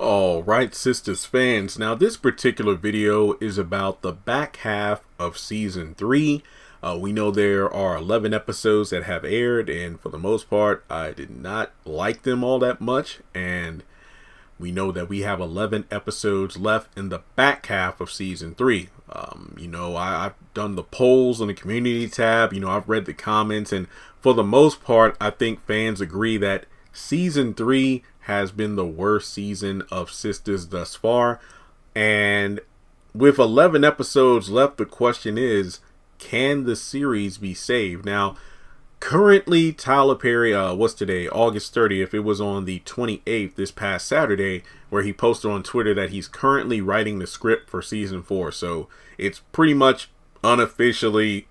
All right, Sistas fans. Now, this particular video is about the back half of season 3. We know there are 11 episodes that have aired, and for the most part, I did not like them all that much. And we know that we have 11 episodes left in the back half of season 3. I've done the polls on the community tab. I've read the comments, and for the most part, I think fans agree that season 3 has been the worst season of Sistas thus far. And with 11 episodes left, the question is, can the series be saved? Now, currently, Tyler Perry, what's today? August 30th. It was on the 28th, this past Saturday, where he posted on Twitter that he's currently writing the script for season 4. So it's pretty much unofficially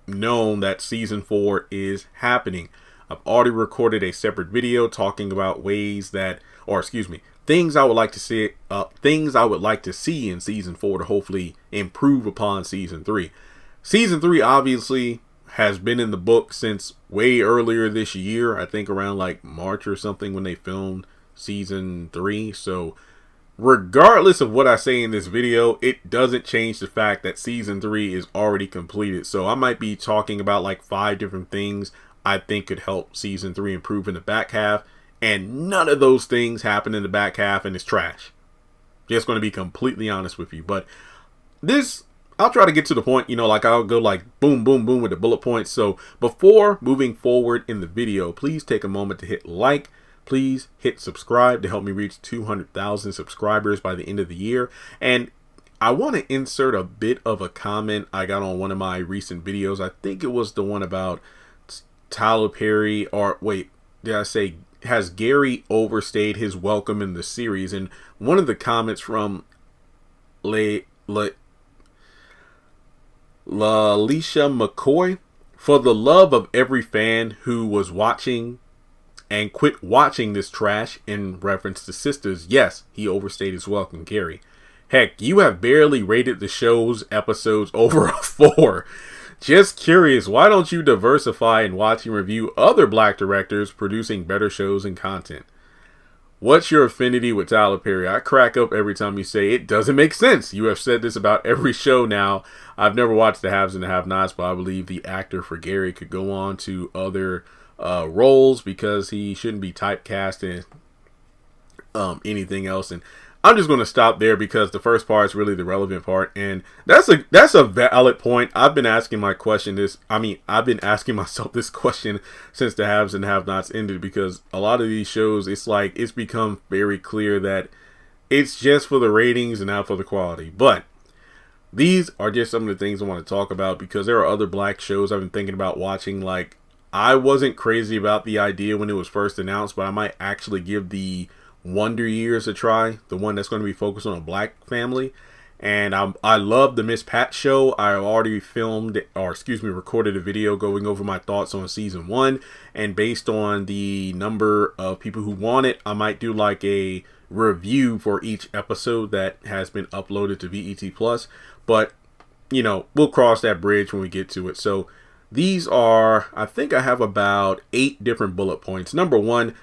known that season 4 is happening. I've already recorded a separate video talking about things I would like to see in season 4 to hopefully improve upon season 3. Season 3 obviously has been in the book since way earlier this year. I think around like March or something when they filmed season 3. So regardless of what I say in this video, it doesn't change the fact that season 3 is already completed. So I might be talking about like 5 different things I think could help season 3 improve in the back half, and none of those things happen in the back half, and it's trash. Just going to be completely honest with you. But this, I'll try to get to the point, I'll go like boom, boom, boom with the bullet points. So before moving forward in the video, please take a moment to hit like. Please hit subscribe to help me reach 200,000 subscribers by the end of the year. And I want to insert a bit of a comment I got on one of my recent videos. I think it was the one about Tyler Perry, or wait, did I say, has Gary overstayed his welcome in the series? And one of the comments from Lalisha McCoy, for the love of every fan who was watching and quit watching this trash, in reference to Sistas, yes, he overstayed his welcome, Gary. Heck, you have barely rated the show's episodes over a 4. Just curious, why don't you diversify and watch and review other black directors producing better shows and content? What's your affinity with Tyler Perry? I crack up every time you say it doesn't make sense. You have said this about every show now. I've never watched The Haves and the Have-Nots, but I believe the actor for Gary could go on to other roles because he shouldn't be typecast in anything else. And I'm just going to stop there because the first part is really the relevant part, and that's a valid point. I've been asking myself this question since The Haves and Have-Nots ended, because a lot of these shows, it's become very clear that it's just for the ratings and not for the quality. But these are just some of the things I want to talk about, because there are other black shows I've been thinking about watching. Like, I wasn't crazy about the idea when it was first announced, but I might actually give the Wonder Years a try, the one that's going to be focused on a black family. And I love the Miss Pat show. I already recorded a video going over my thoughts on season 1, and based on the number of people who want it, I might do like a review for each episode that has been uploaded to VET Plus. But we'll cross that bridge when we get to it. So these are, I think I have about 8 different bullet points. Number 1,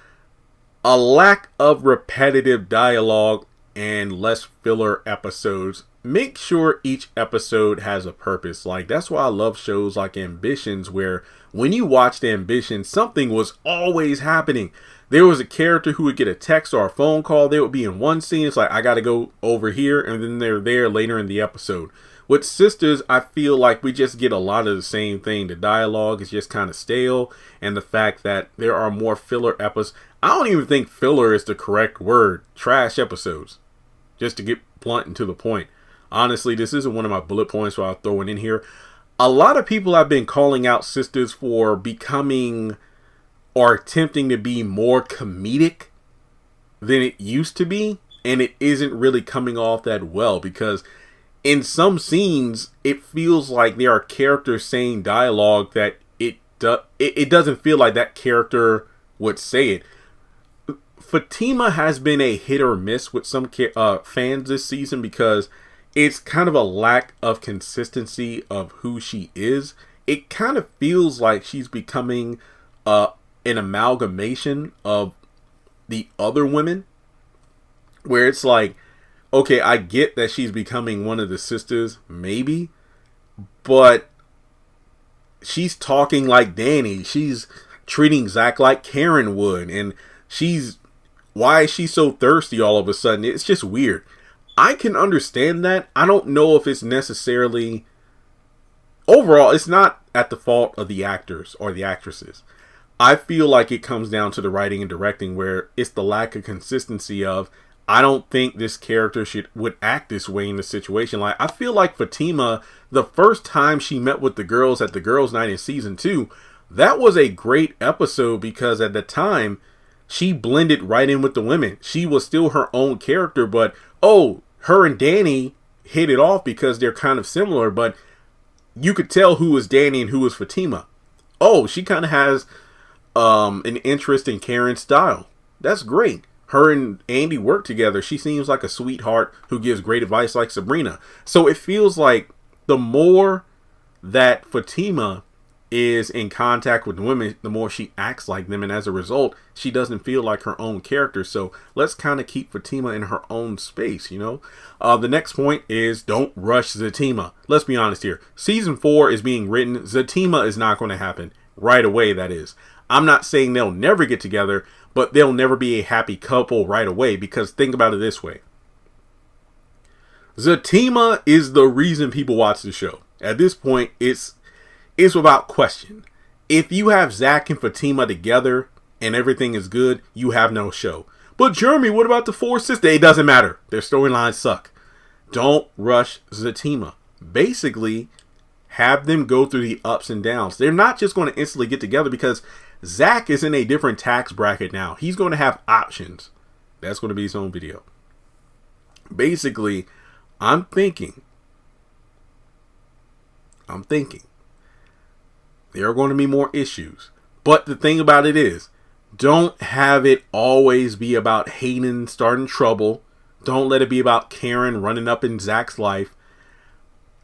a lack of repetitive dialogue and less filler episodes. Make sure each episode has a purpose. Like, that's why I love shows like Ambitions, where when you watched Ambition, something was always happening. There was a character who would get a text or a phone call. They would be in one scene. It's like, I got to go over here, and then they're there later in the episode. With Sistas, I feel like we just get a lot of the same thing. The dialogue is just kind of stale, and the fact that there are more filler episodes. I don't even think filler is the correct word. Trash episodes. Just to get blunt and to the point. Honestly, this isn't one of my bullet points, so I'll throw it in here. A lot of people have been calling out Sistas for becoming or attempting to be more comedic than it used to be, and it isn't really coming off that well, because in some scenes, it feels like there are characters saying dialogue that it doesn't feel like that character would say it. Fatima has been a hit or miss with some fans this season, because it's kind of a lack of consistency of who she is. It kind of feels like she's becoming an amalgamation of the other women where it's like, okay, I get that she's becoming one of the sisters, maybe, but she's talking like Danny. She's treating Zach like Karen would, and why is she so thirsty all of a sudden? It's just weird. I can understand that. I don't know if it's necessarily, overall, it's not at the fault of the actors or the actresses. I feel like it comes down to the writing and directing, where it's the lack of consistency of, I don't think this character would act this way in the situation. Like, I feel like Fatima, the first time she met with the girls at the girls' night in season 2, that was a great episode because at the time, she blended right in with the women. She was still her own character, but, her and Danny hit it off because they're kind of similar, but you could tell who was Danny and who was Fatima. She kind of has an interest in Karen's style. That's great. Her and Andy work together. She seems like a sweetheart who gives great advice like Sabrina. So it feels like the more that Fatima is in contact with women, the more she acts like them, and as a result, she doesn't feel like her own character. So let's kind of keep Fatima in her own space, The next point is, don't rush Zatima. Let's be honest here. Season 4 is being written. Zatima is not going to happen right away, that is. I'm not saying they'll never get together, but they'll never be a happy couple right away, because think about it this way. Zatima is the reason people watch the show. At this point, it's without question. If you have Zach and Fatima together and everything is good, you have no show. But Jeremy, what about the 4 sisters? It doesn't matter. Their storylines suck. Don't rush Zatima. Basically, have them go through the ups and downs. They're not just going to instantly get together because Zach is in a different tax bracket now. He's going to have options. That's going to be his own video. Basically, I'm thinking there are going to be more issues. But the thing about it is, don't have it always be about Hayden starting trouble. Don't let it be about Karen running up in Zach's life.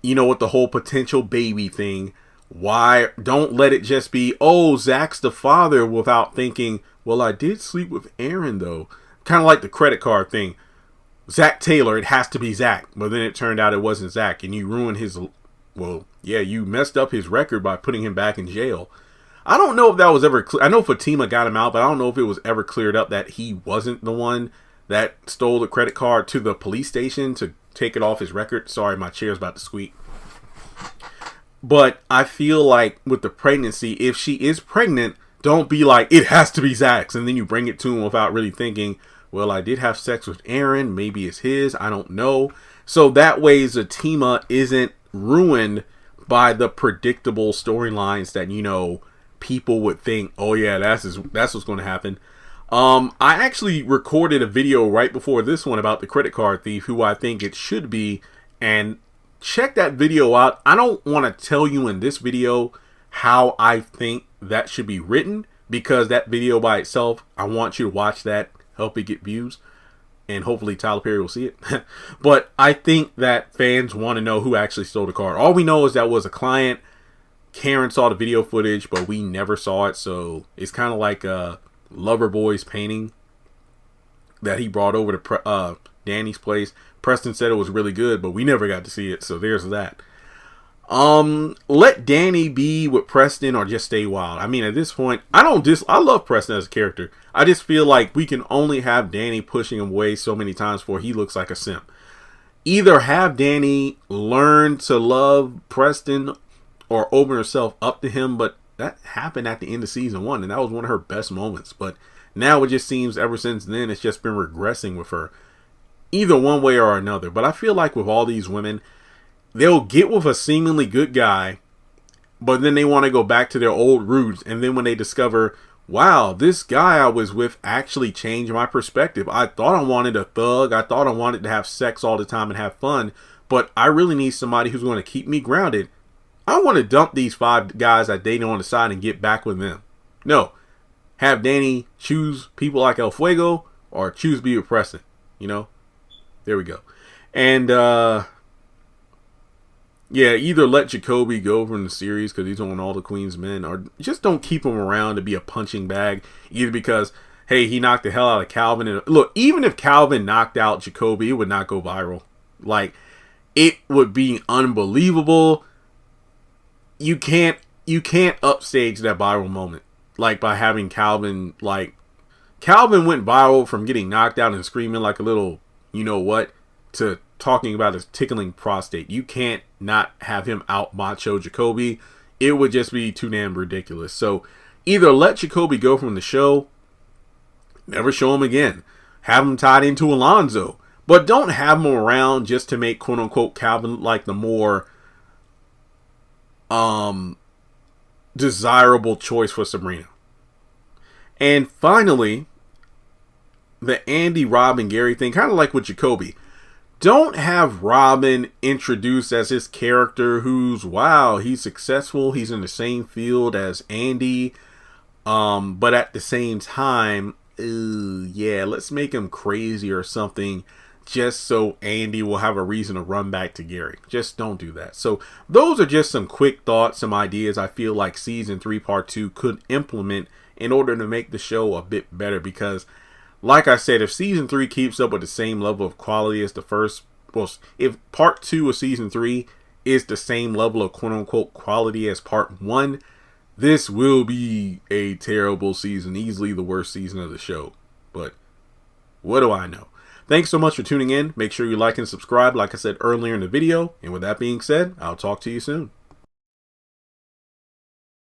With the whole potential baby thing. Don't let it just be, Zach's the father, without thinking, well, I did sleep with Aaron though. Kind of like the credit card thing. Zach Taylor, it has to be Zach. But then it turned out it wasn't Zach, and you ruined you messed up his record by putting him back in jail. I don't know if that was ever I know Fatima got him out, but I don't know if it was ever cleared up that he wasn't the one that stole the credit card to the police station to take it off his record. Sorry, my chair's about to squeak. But I feel like with the pregnancy, if she is pregnant, don't be like, it has to be Zach's, and then you bring it to him without really thinking, well, I did have sex with Aaron, maybe it's his, I don't know. So that way Zatima isn't ruined by the predictable storylines that, people would think, that's what's going to happen. I actually recorded a video right before this one about the credit card thief, who I think it should be, and check that video out. I don't want to tell you in this video how I think that should be written, because that video by itself, I want you to watch that, help it get views, and hopefully Tyler Perry will see it. But I think that fans want to know who actually stole the card. All we know is that was a client. Karen saw the video footage, but we never saw it, so it's kind of like Loverboy's painting that he brought over to Danny's place. Preston said it was really good, but we never got to see it, so there's that. Let Danny be with Preston or just stay wild. I mean, at this point, I love Preston as a character. I just feel like we can only have Danny pushing him away so many times before he looks like a simp. Either have Danny learn to love Preston or open herself up to him, but that happened at the end of season 1, and that was one of her best moments. But now it just seems ever since then, it's just been regressing with her. Either one way or another. But I feel like with all these women, they'll get with a seemingly good guy, but then they want to go back to their old roots. And then when they discover, wow, this guy I was with actually changed my perspective. I thought I wanted a thug. I thought I wanted to have sex all the time and have fun. But I really need somebody who's going to keep me grounded. I want to dump these 5 guys I dated on the side and get back with them. No. Have Danny choose people like El Fuego or choose to be with Preston. There we go. And, either let Jacoby go from the series because he's on All the Queen's Men, or just don't keep him around to be a punching bag. Either because, hey, he knocked the hell out of Calvin. And look, even if Calvin knocked out Jacoby, it would not go viral. Like, it would be unbelievable. You can't upstage that viral moment. Like, by having Calvin, like, Calvin went viral from getting knocked out and screaming like a little, you know what, to talking about his tickling prostate. You can't not have him out macho Jacoby. It would just be too damn ridiculous. So either let Jacoby go from the show, never show him again, have him tied into Alonzo, but don't have him around just to make quote unquote Calvin like the more desirable choice for Sabrina. And finally, the Andy, Robin, Gary thing, kind of like with Jacoby. Don't have Robin introduced as his character who's, wow, he's successful, he's in the same field as Andy, but at the same time, yeah, let's make him crazy or something just so Andy will have a reason to run back to Gary. Just don't do that. So those are just some quick thoughts, some ideas I feel like Season 3 Part 2 could implement in order to make the show a bit better, because like I said, if Season 3 keeps up with the same level of quality as the first, well, if Part 2 of Season 3 is the same level of quote-unquote quality as Part 1, this will be a terrible season, easily the worst season of the show. But what do I know? Thanks so much for tuning in. Make sure you like and subscribe, like I said earlier in the video. And with that being said, I'll talk to you soon.